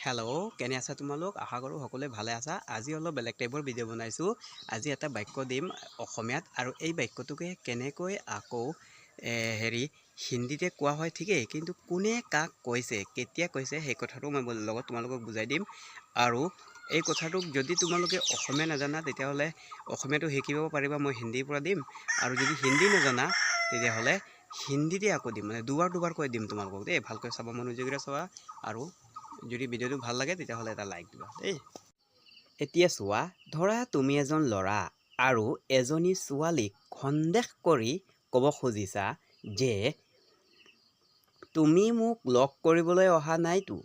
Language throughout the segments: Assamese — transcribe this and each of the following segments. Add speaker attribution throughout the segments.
Speaker 1: হেল্ল' কেনে আছা তোমালোক আশা কৰোঁ সকলোৱে ভালে আছা আজি অলপ বেলেগ টাইপৰ ভিডিঅ' বনাইছোঁ আজি এটা বাক্য দিম অসমীয়াত আৰু এই বাক্যটোকে কেনেকৈ আকৌ হিন্দীতে কোৱা হয় ঠিকেই কিন্তু কোনে কাক কৈছে কেতিয়া কৈছে সেই কথাটো মই লগত তোমালোকক বুজাই দিম আৰু এই কথাটোক যদি তোমালোকে অসমীয়া নাজানা তেতিয়াহ'লে অসমীয়াটো শিকিব পাৰিবা মই হিন্দীৰ পৰা দিম আৰু যদি হিন্দী নাজানা তেতিয়াহ'লে হিন্দীতে আকৌ দিম মানে দুবাৰকৈ দিম তোমালোকক দেই ভালকৈ চাবা মনোযোগেৰে চাবা আৰু যদি ভিডিঅ'টো ভাল লাগে তেতিয়াহ'লে এটা লাইক দিবা দেই এতিয়া চোৱা ধৰা তুমি এজন ল'ৰা আৰু এজনী ছোৱালীক সন্দেহ কৰি ক'ব খুজিছা যে তুমি মোক লগ কৰিবলৈ অহা নাইতো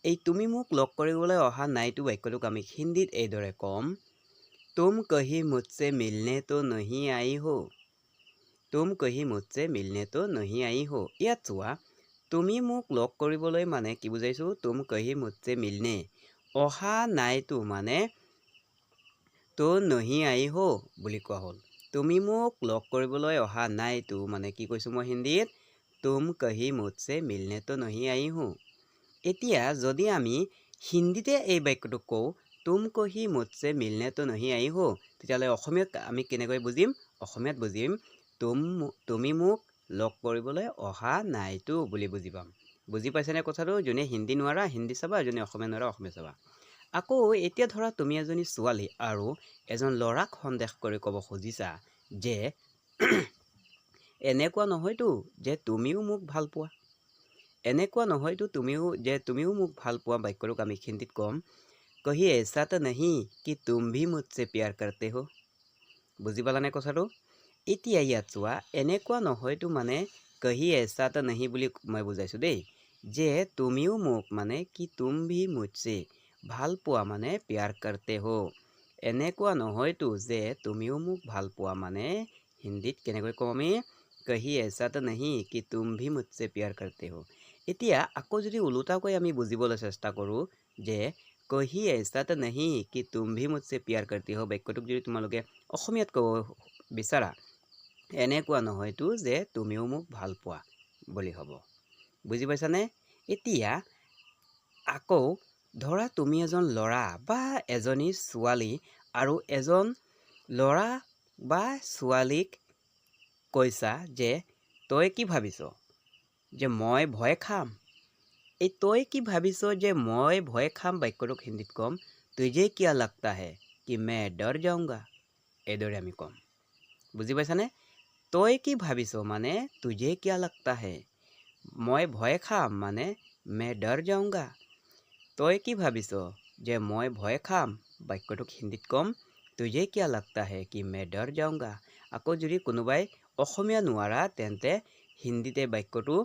Speaker 1: এই তুমি মোক লগ কৰিবলৈ অহা নাইতো বাক্যটোক আমি হিন্দীত এইদৰে ক'ম तुम कहीं मुझसे मिलने तो नहीं आई हो तुम कहीं मुझसे मिलने तो नहीं आई हो ইয়াত চোৱা তুমি মোক লগ কৰিবলৈ মানে কি বুজাইছো तुम कहीं मुझसे मिलने অহা নাইতো মানে তো नहीं आई हो বুলি কোৱা হ'ল তুমি মোক লগ কৰিবলৈ অহা নাইতো মানে কি কৈছো মই হিন্দীত तुम कहीं मुझसे मिलने तो नहीं आई हो এতিয়া যদি আমি হিন্দীতে এই বাক্যটো কওঁ तुम कहीं मुझसे मिलने तो नहीं आई हो তেতিয়াহ'লে অসমীয়াত আমি কেনেকৈ বুজিম অসমীয়াত বুজিম তুমি মোক লগ কৰিবলৈ অহা নাইতো বুলি বুজি পাম বুজি পাইছানে কথাটো যোনে হিন্দী নোৱাৰা হিন্দী চাবা যোনে অসমীয়া নোৱাৰা অসমীয়া চাবা আকৌ এতিয়া ধৰা তুমি এজনী ছোৱালী আৰু এজন ল'ৰাক সন্দেহ কৰি ক'ব খুজিছা যে এনেকুৱা নহয়তো যে তুমিও মোক ভাল পোৱা এনেকুৱা নহয়তো তুমিও মোক ভাল পোৱা বাক্যটোক আমি হিন্দীত ক'ম कहीं ऐसा तो नहीं कि तुम भी मुझसे प्यार करते हो বুজি পালানে কথাটো এতিয়া ইয়াত চোৱা এনেকুৱা নহয়তো মানে कहीं ऐसा तो नहीं বুলি মই বুজাইছো দেই যে তুমিও মোক মানে কি तुम भी मुझसे ভাল পোৱা মানে प्यार करते हो এনেকুৱা নহয়তো যে তুমিও মোক ভাল পোৱা মানে হিন্দীত কেনেকৈ কম আমি कहीं ऐसा तो नहीं कि तुम भी मुझसे प्यार करते हो এতিয়া আকৌ যদি উলটাকৈ আমি বুজিবলৈ চেষ্টা কৰো যে कहीं ऐसा तो नहीं कि तुम भी मुझसे प्यार करती हो বাক্যটোক যদি তোমালোকে অসমীয়াত ক'ব বিচাৰা এনেকুৱা নহয়তো যে তুমিও মোক ভাল পোৱা বুলি হ'ব বুজি পাইছানে এতিয়া আকৌ ধৰা তুমি এজন ল'ৰা বা এজনী ছোৱালী আৰু এজন ল'ৰা বা ছোৱালীক কৈছা যে তই কি ভাবিছ যে মই ভয় খাম এই তই কি ভাবিছ যে মই ভয় খাম বাক্যটোক হিন্দীত কম तुझे क्या लगता है कि मैं डर जाऊंगा এইদৰে আমি কম বুজি পাইছানে তই কি ভাবিছ মানে तुझे क्या लगता है মই ভয় খাম মানে मैं डर जाऊंगा তই কি ভাবিছ যে মই ভয় খাম বাক্যটোক হিন্দীত কম तुझे क्या लगता है कि मैं डर जाऊंगा আকৌ যদি কোনোবাই অসমীয়া নোৱাৰা তেন্তে হিন্দীতে বাক্যটো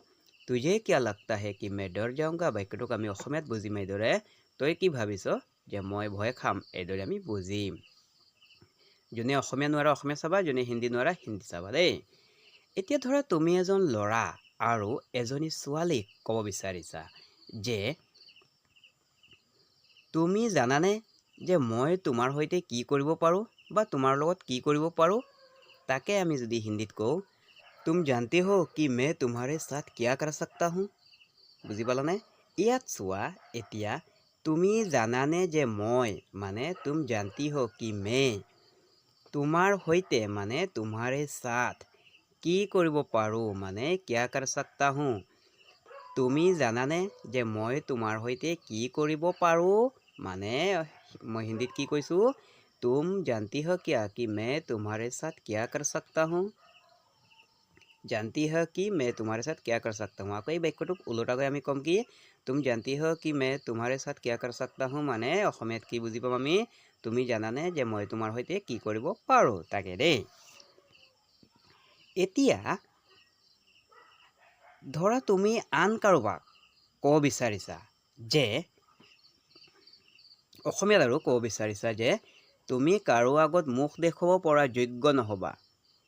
Speaker 1: तुझे क्या लगता है कि मैं डर जाऊंगा বাক্যটোক আমি অসমীয়াত বুজিম এইদৰে তই কি ভাবিছ যে মই ভয় খাম এইদৰে আমি বুজিম যোনে অসমীয়া নোৱাৰা অসমীয়া চাবা যোনে হিন্দী নোৱাৰা হিন্দী চাবা দেই এতিয়া ধৰা তুমি এজন ল'ৰা আৰু এজনী ছোৱালীক ক'ব বিচাৰিছা যে তুমি জানানে যে মই তোমাৰ সৈতে কি কৰিব পাৰো বা তোমাৰ লগত কি কৰিব পাৰো তাকে আমি যদি হিন্দীত কওঁ तुम जानते हो कि मैं तुम्हारे साथ क्या कर सकता हूँ বুজি পালানে ইয়াত চোৱা এতিয়া তুমি জানানে যে মই মানে तुम जानती हो कि मैं তোমাৰ সৈতে মানে तुम्हारे साथ কি কৰিব পাৰো মানে क्या कर सकता हूँ তুমি জানানে যে মই তোমাৰ সৈতে কি কৰিব পাৰো মানে মই হিন্দীত কি কৈছো तुम जानती हो क्या कि मैं तुम्हारे साथ क्या कर सकता हूँ जानती है कि मैं तुम्हारे साथ क्या कर सकता हूँ আকৌ এই বাক্যটোক উলটাকৈ আমি কম কি तुम जानती हो कि मैं तुम्हारे साथ क्या कर सकता हूँ মানে অসমীয়াত কি বুজি পাম আমি তুমি জানানে যে মই তোমাৰ সৈতে কি কৰিব পাৰো তাকে দেই এতিয়া ধৰা তুমি আন কাৰোবাক ক'ব বিচাৰিছা যে অসমীয়াত আৰু ক'ব বিচাৰিছা যে তুমি কাৰো আগত মুখ দেখুৱাব পৰা যোগ্য নহবা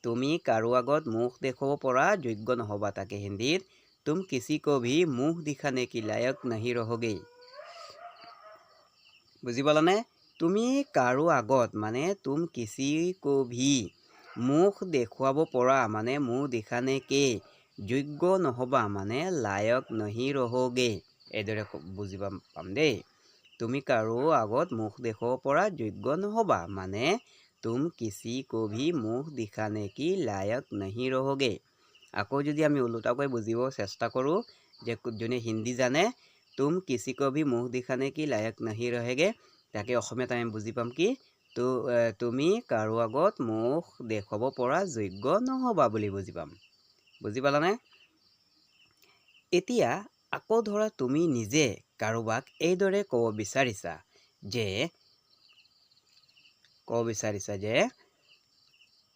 Speaker 1: তুমি কাৰো আগত মুখ দেখুৱাব পৰা যোগ্য নহবা তাকে হিন্দীত तुम किसी को भी मुंह दिखाने की लायक नहीं रहोगे বুজি পালানে তুমি কাৰো আগত মানে तुम किसी को भी মুখ দেখুৱাব পৰা মানে মুখ দিখানে কে যোগ্য নহবা মানে লায়ক नहीं रहोगे এইদৰে বুজি পাম দেই তুমি কাৰো আগত মুখ দেখুৱাব পৰা যোগ্য নহ'বা মানে তুম কিছি কো ভি মুখ দিখানে কি লায়ক नहीं रहोगे। আকৌ যদি আমি ওলোটাকৈ বুজিব চেষ্টা কৰোঁ যে যোনে হিন্দী জানে তুম কিছি কো ভি মুখ দিখানে কি লায়ক नहीं रहेगे তাকে অসমীয়াত আমি বুজি পাম কি তুমি কাৰো আগত মুখ দেখুৱাব পৰা যোগ্য নহ'বা বুলি বুজি পাম। বুজি পালানে? এতিয়া আকৌ ধৰা তুমি নিজে কাৰোবাক এইদৰে ক'ব বিচাৰিছা যে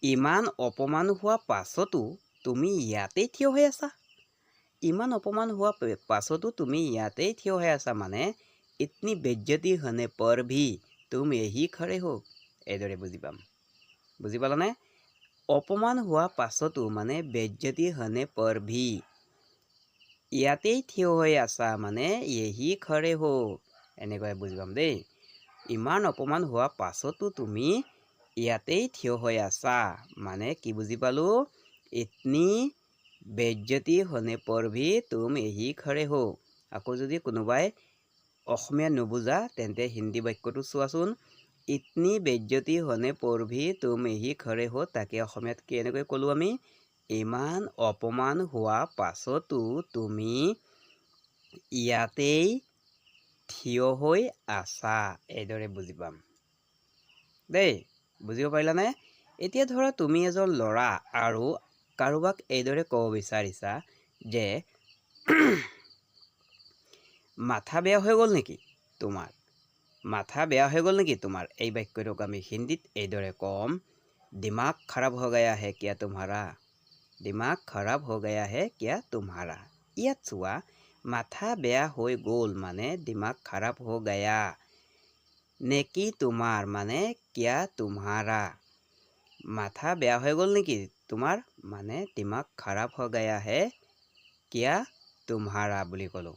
Speaker 1: ইমান অপমান হোৱা পাছতো তুমি ইয়াতেই থিয় হৈ আছা। ইমান অপমান হোৱা পাছতো তুমি ইয়াতেই থিয় হৈ আছা মানে ইতনি বেজ্জতি होने पर भी तुम यही खड़े हो। এইদৰে বুজি পাম। বুজি পালানে? অপমান হোৱা পাছতো মানে বেজ্জতি होने पर भी ইয়াতেই থিয় হৈ আছা মানে यही खड़े हो এনেকৈ বুজি পাম দেই। ইমান অপমান হোৱা পাছতো তুমি ইয়াতেই থিয় হৈ আছা মানে কি বুজি পালো ইতনি বেজ্জতি होने पर भी तुम यही खड़े हो। আকৌ যদি কোনোবাই অসমীয়া নুবুজা তেন্তে হিন্দী বাক্যটো চোৱাচোন। ইতনি বেজ্জতি होने पर भी तुम यही खड़े हो তাকে অসমীয়াত কেনেকৈ ক'লো আমি ইমান অপমান হোৱা পাছতো তুমি ইয়াতেই থিয় হৈ আছা। এইদৰে বুজি পাম দেই। বুজিব পাৰিলানে? এতিয়া ধৰা তুমি এজন ল'ৰা আৰু কাৰোবাক এইদৰে ক'ব বিচাৰিছা যে মাথা বেয়া হৈ গ'ল নেকি তোমাৰ? মাথা বেয়া হৈ গ'ল নেকি তোমাৰ? এই বাক্যটোক আমি হিন্দীত এইদৰে ক'ম দিমাগ খৰাব হৈ গয়া হে কিয়া তোমাৰা। দিমাগ খৰাব হৈ গয়া হে কিয়া তোমাৰা। ইয়াত চোৱা মাথা বেয়া হৈ গ'ল মানে দিমাগ খৰাব হৈ গয়া নেকি তোমাৰ মানে কিয়া তোমাৰা। মাথা বেয়া হৈ গ'ল নেকি তোমাৰ মানে দিমাগ খৰাব হৈ গয়া হে কিয়া তোমাৰা বুলি ক'লো।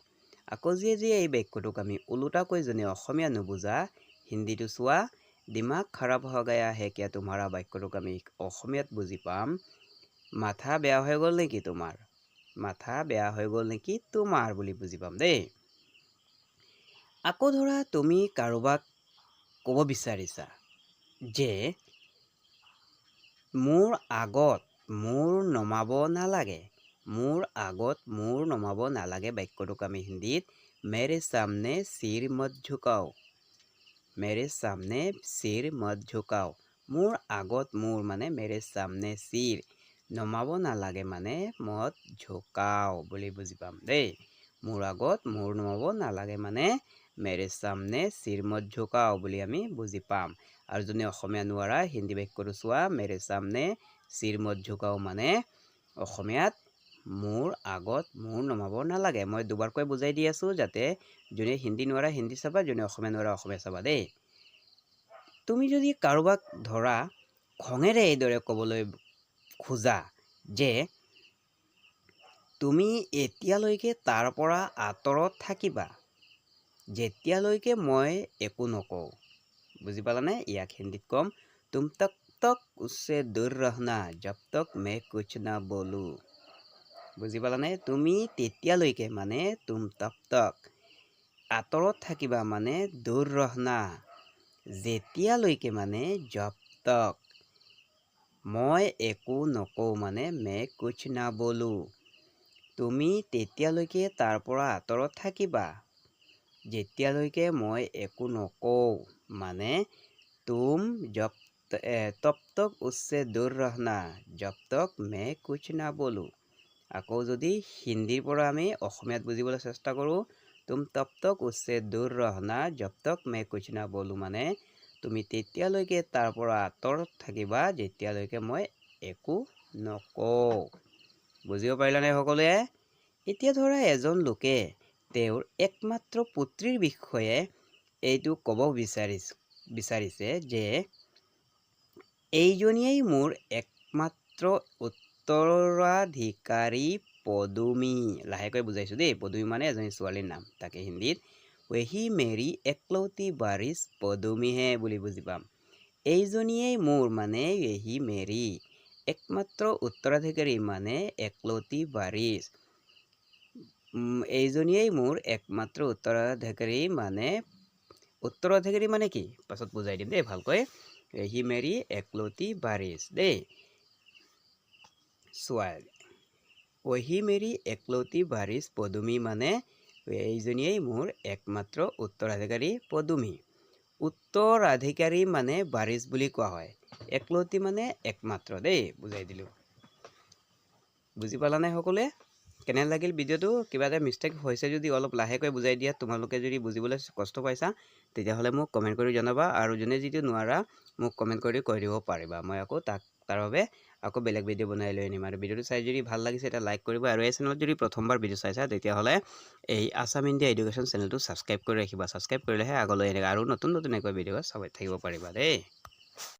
Speaker 1: আকৌ যে এই বাক্যটোক আমি ওলোটাকৈ যোনে অসমীয়া নুবুজা হিন্দীটো চোৱা দিমাগ খৰাব হৈ গয়া হে কিয়া তোমাৰা বাক্যটোক আমি অসমীয়াত বুজি পাম মাথা বেয়া হৈ গ'ল নেকি তোমাৰ। মাথা বেয়া হৈ গ'ল নেকি তোমাৰ বুলি বুজি পাম দেই। আকৌ ধৰা তুমি কাৰোবাক ক'ব বিচাৰিছা যে মোৰ আগত মূৰ নমাব নালাগে। মোৰ আগত মূৰ নমাব নালাগে বাক্যটোক আমি হিন্দীত মেৰে সামনে সিৰ মত ঝুকাও। মেৰে সামনে সিৰ মত ঝুকাও। মোৰ আগত মূৰ মানে মেৰে সামনে সিৰ নমাব নালাগে মানে মত ঝুকাও বুলি বুজি পাম দেই। মোৰ আগত মূৰ নমাব নালাগে মানে মেৰে সামনে সিৰ মত ঝুকাও বুলি আমি বুজি পাম। আৰু যোনে অসমীয়া নোৱাৰা হিন্দী বাক্যটো চোৱা মেৰে সামনে সিৰ মত ঝুকাও মানে অসমীয়াত মোৰ আগত মূৰ নমাব নালাগে। মই দুবাৰকৈ বুজাই দি আছোঁ যাতে যোনে হিন্দী নোৱাৰা হিন্দী চাবা যোনে অসমীয়া নোৱাৰা অসমীয়া চাবা দেই। তুমি যদি কাৰোবাক ধৰা খঙেৰে এইদৰে ক'বলৈ খোজা যে তুমি এতিয়ালৈকে তাৰ পৰা আঁতৰত থাকিবা যেতিয়ালৈকে মই একো নকওঁ। বুজি পালানে? ইয়াক হিন্দীত ক'ম তুম তক তক উসसे दूर रहना जब तक मैं कुछ ना बोलूं। বুজি পালানে? তুমি তেতিয়ালৈকে মানে তুম তক তক আঁতৰত থাকিবা মানে দূৰ ৰহনা যেতিয়ালৈকে মানে জব তক মই একো নকওঁ মানে মে কুছ না বলো। তুমি তেতিয়ালৈকে তাৰ পৰা আঁতৰত থাকিবা যেতিয়ালৈকে মই একো নকওঁ মানে তুম তব তক উসसे दूर रहना जब तक मैं कुछ ना बोलूं। আকৌ যদি হিন্দীৰ পৰা আমি অসমীয়াত বুজিবলৈ চেষ্টা কৰোঁ তুম তব তক উসसे दूर रहना जब तक मैं कुछ ना बोलूं মানে তুমি তেতিয়ালৈকে তাৰ পৰা আঁতৰত থাকিবা যেতিয়ালৈকে মই একো নকওঁ। বুজিব পাৰিলানে সকলোৱে? এতিয়া ধৰা এজন লোকে তেওঁৰ একমাত্ৰ পুত্ৰীৰ বিষয়ে এইটো ক'ব বিচাৰিছে যে এইজনীয়েই মোৰ একমাত্ৰ উত্তৰাধিকাৰী পদুমী। লাহেকৈ বুজাইছোঁ দেই। পদুমী মানে এজনী ছোৱালীৰ নাম। তাকে হিন্দীত ৱেহি মেৰি একলৌতি বাৰিছ পদুমী হে বুলি বুজি পাম। এইজনীয়েই মোৰ মানে ৱেহি মেৰি একমাত্ৰ উত্তৰাধিকাৰী মানে একলৌতি বাৰিছ। এইজনীয়েই মোৰ একমাত্ৰ উত্তৰাধিকাৰী মানে উত্তৰাধিকাৰী মানে কি পাছত বুজাই দিম দেই ভালকৈ হি মেৰি একলতি বাৰিছ দেই চোৱা ওহি মেৰি একলতি বাৰিছ পদুমী মানে এইজনীয়েই মোৰ একমাত্ৰ উত্তৰাধিকাৰী পদুমী উত্তৰাধিকাৰী মানে বাৰিছ বুলি কোৱা হয় একলতি মানে একমাত্ৰ দেই বুজাই দিলোঁ বুজি পালানে সকলোৱে কেনে লাগিল ভিডিঅ'টো কিবা এটা মিষ্টেক হৈছে যদি অলপ লাহেকৈ বুজাই দিয়া তোমালোকে যদি বুজিবলৈ কষ্ট পাইছা তেতিয়াহ'লে মোক কমেণ্ট কৰি জনাবা আৰু যোনে যিটো নোৱাৰা মোক কমেণ্ট কৰি কৈ দিব পাৰিবা মই আকৌ তাৰ বাবে আকৌ বেলেগ ভিডিঅ' বনাই লৈ আনিম আৰু ভিডিঅ'টো চাই যদি ভাল লাগিছে এটা লাইক কৰিবা আৰু এই চেনেলত যদি প্ৰথমবাৰ ভিডিঅ' চাইছা তেতিয়াহ'লে এই আছাম ইণ্ডিয়া এডুকেশ্যন চেনেলটো ছাবস্ক্ৰাইব কৰি ৰাখিবা ছাবস্ক্ৰাইব কৰিলেহে আগলৈ এনেকৈ আৰু নতুন নতুন ভিডিঅ' চাব থাকিব পাৰিবা দেই